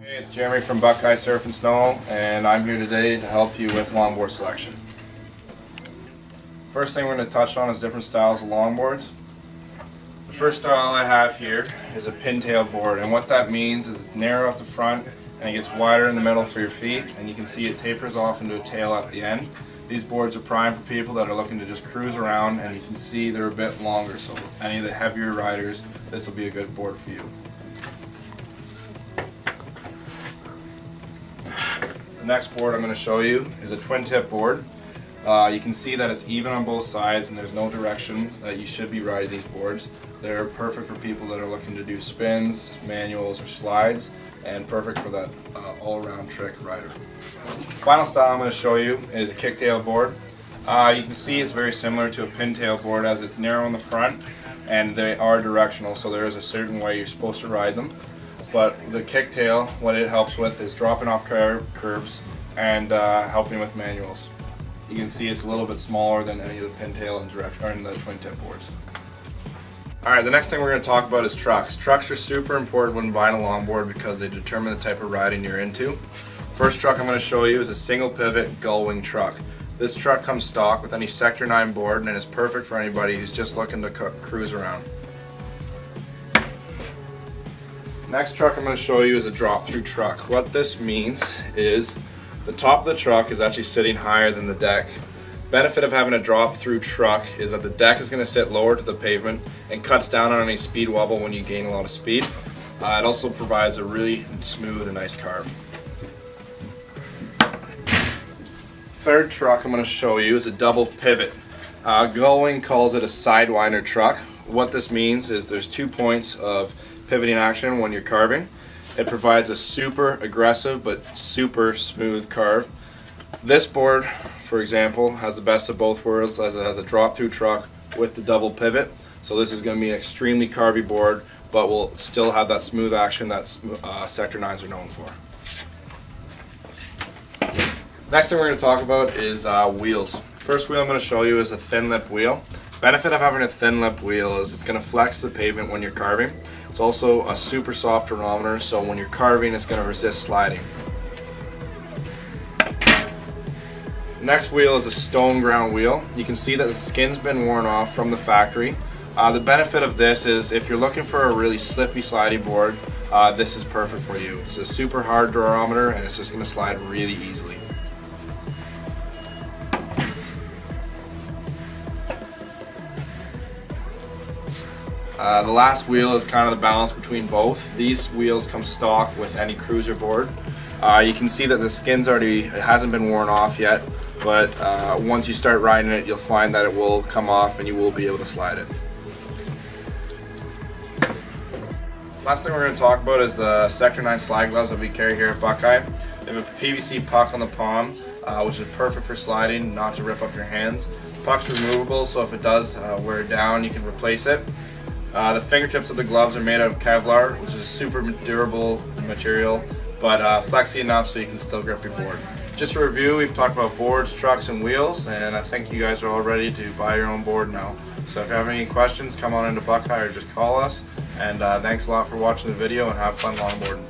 Hey, it's Jeremy from Buckeye Surf and Snow, and I'm here today to help you with longboard selection. First thing we're going to touch on is different styles of longboards. The first style I have here is a pintail board, and what that means is it's narrow at the front and it gets wider in the middle for your feet, and you can see it tapers off into a tail at the end. These boards are prime for people that are looking to just cruise around, and you can see they're a bit longer, so any of the heavier riders, this will be a good board for you. The next board I'm going to show you is a twin tip board. You can see that it's even on both sides and there's no direction that you should be riding these boards. They're perfect for people that are looking to do spins, manuals, or slides, and perfect for that all-around trick rider. Final style I'm going to show you is a kicktail board. You can see it's very similar to a pintail board as it's narrow in the front and they are directional, so there is a certain way you're supposed to ride them. But the kicktail, what it helps with is dropping off curbs and helping with manuals. You can see it's a little bit smaller than any of the pintail and the twin tip boards. Alright, the next thing we're going to talk about is trucks. Trucks are super important when buying a longboard because they determine the type of riding you're into. First truck I'm going to show you is a single pivot gull wing truck. This truck comes stock with any Sector 9 board and is perfect for anybody who's just looking to cruise around. Next truck I'm going to show you is a drop-through truck. What this means is the top of the truck is actually sitting higher than the deck. Benefit of having a drop-through truck is that the deck is going to sit lower to the pavement and cuts down on any speed wobble when you gain a lot of speed. It also provides a really smooth and nice carve. Third truck I'm going to show you is a double pivot. Gull Wing calls it a sidewinder truck. What this means is there's 2 points of pivoting action when you're carving. It provides a super aggressive but super smooth carve. This board, for example, has the best of both worlds as it has a drop-through truck with the double pivot. So this is going to be an extremely carvy board, but will still have that smooth action that Sector 9s are known for. Next thing we're going to talk about is wheels. First wheel I'm going to show you is a thin lip wheel. Benefit of having a thin lip wheel is it's going to flex the pavement when you're carving. It's also a super soft durometer, so when you're carving it's going to resist sliding. Next wheel is a stone ground wheel. You can see that the skin's been worn off from the factory. The benefit of this is if you're looking for a really slippy slidey board, this is perfect for you. It's a super hard durometer and it's just going to slide really easily. The last wheel is kind of the balance between both. These wheels come stock with any cruiser board. You can see that the skin's it hasn't been worn off yet, but once you start riding it, you'll find that it will come off and you will be able to slide it. Last thing we're going to talk about is the Sector 9 slide gloves that we carry here at Buckeye. They have a PVC puck on the palm, which is perfect for sliding, not to rip up your hands. The puck's removable, so if it does wear down, you can replace it. The fingertips of the gloves are made out of Kevlar, which is a super durable material, but flexy enough so you can still grip your board. Just to review, we've talked about boards, trucks, and wheels, and I think you guys are all ready to buy your own board now. So if you have any questions, come on into Buckeye or just call us. And thanks a lot for watching the video, and have fun longboarding.